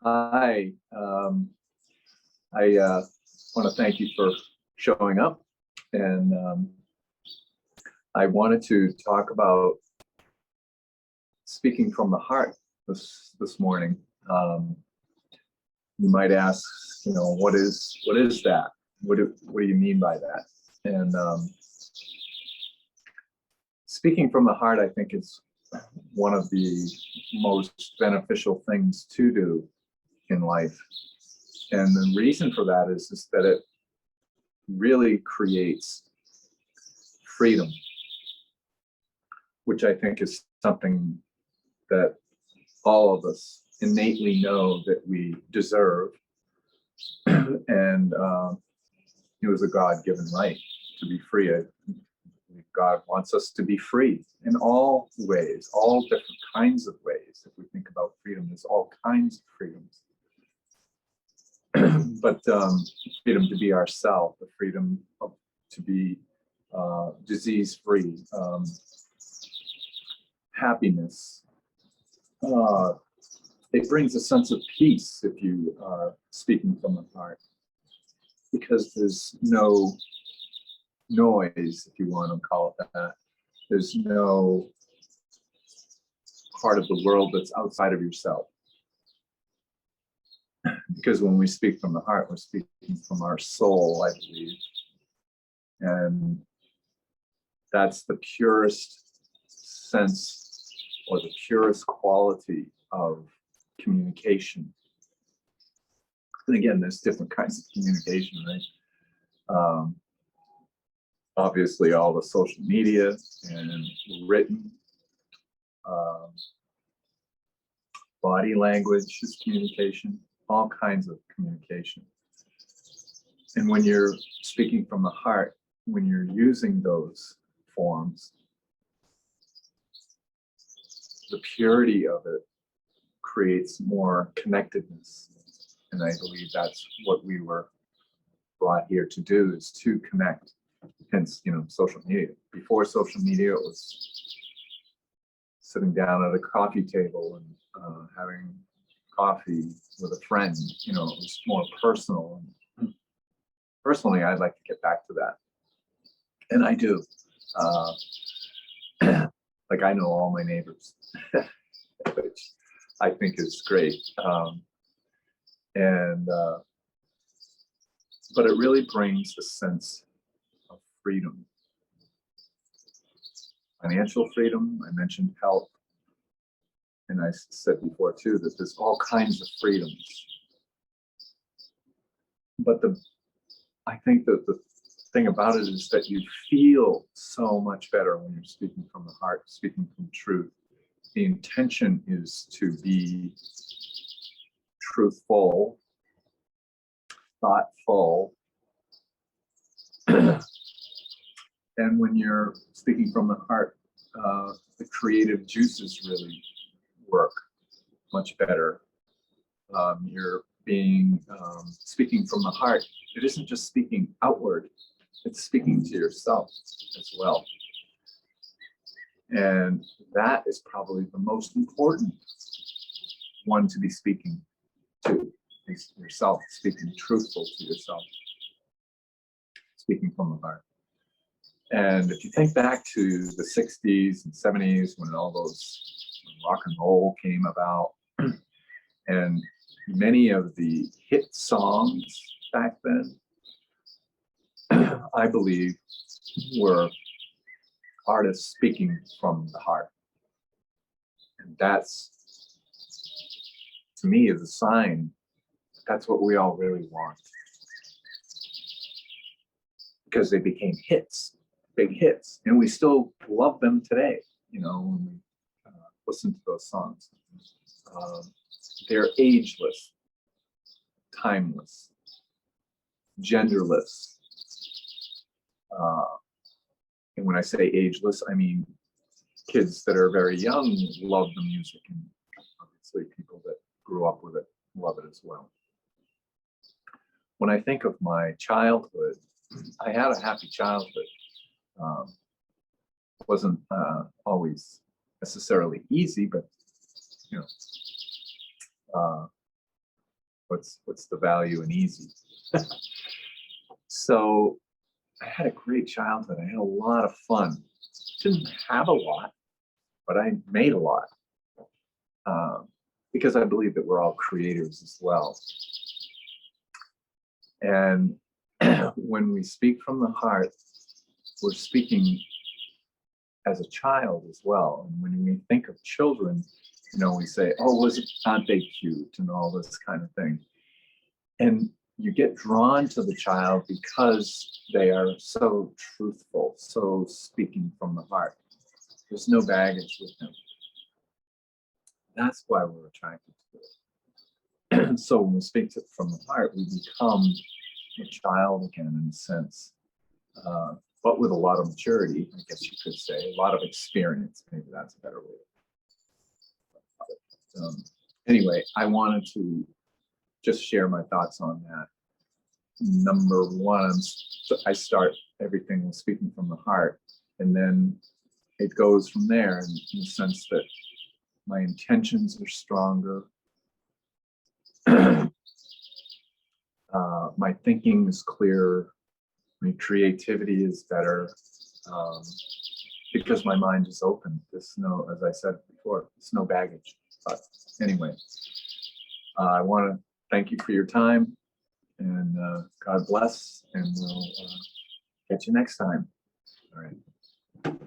Hi. I want to thank you for showing up, and I wanted to talk about speaking from the heart this morning. Um, you might ask, what is that? What do you mean by that? And speaking from the heart, I think, is one of the most beneficial things to do in life. And the reason for that is that it really creates freedom, which I think is something that all of us innately know that we deserve. And it was a God-given right to be free. God wants us to be free in all ways, all different kinds of ways. If we think about freedom, there's all kinds of freedoms. But freedom to be ourselves, the freedom to be disease-free, happiness. It brings a sense of peace if you are speaking from the heart, because there's no noise, if you want to call it that. There's no part of the world that's outside of yourself. Because when we speak from the heart, we're speaking from our soul, I believe. And that's the purest sense, or the purest quality of communication. And again, there's different kinds of communication, right? Obviously, all the social media and written, body language is communication, all kinds of communication. And when you're speaking from the heart, when you're using those forms, the purity of it creates more connectedness. And I believe that's what we were brought here to do, is to connect. Hence, social media. Before social media, it was sitting down at a coffee table and having coffee with a friend. It was more personal. And personally, I'd like to get back to that, and I do. Like, I know all my neighbors, which I think is great. But it really brings a sense of freedom. Financial freedom, I mentioned health. And I said before too that there's all kinds of freedoms. But I think that the thing about it is that you feel so much better when you're speaking from the heart, speaking from truth. The intention is to be truthful, thoughtful. And when you're speaking from the heart, the creative juices really work much better. You're speaking from the heart. It isn't just speaking outward, it's speaking to yourself as well. And that is probably the most important one to be speaking to, is yourself, speaking truthful to yourself, speaking from the heart. And if you think back to the 60s and 70s, when rock and roll came about, and many of the hit songs back then, I believe, were artists speaking from the heart. And that's, to me, is a sign that's what we all really want. Because they became hits, big hits, and we still love them today, when we listen to those songs. They're ageless, timeless, genderless. And when I say ageless, I mean kids that are very young love the music, and obviously people that grew up with it love it as well. When I think of my childhood, I had a happy childhood. It wasn't always necessarily easy, but What's the value in easy? So I had a great childhood. I had a lot of fun. Didn't have a lot, but I made a lot, because I believe that we're all creators as well. And when we speak from the heart, we're speaking as a child as well. And when we think of children, we say, "Oh, aren't they cute?" and all this kind of thing. And you get drawn to the child because they are so truthful, so speaking from the heart. There's no baggage with them. That's why we're attracted to it. So when we speak from the heart, we become a child again, in a sense, but with a lot of maturity, I guess you could say, a lot of experience. Maybe that's a better way. Anyway, I wanted to just share my thoughts on that. Number one, I start everything with speaking from the heart, and then it goes from there in the sense that my intentions are stronger. My thinking is clearer. My creativity is better, because my mind is open. There's no, as I said before, there's no baggage. But anyway, I want to thank you for your time, and God bless, and we'll catch you next time. All right.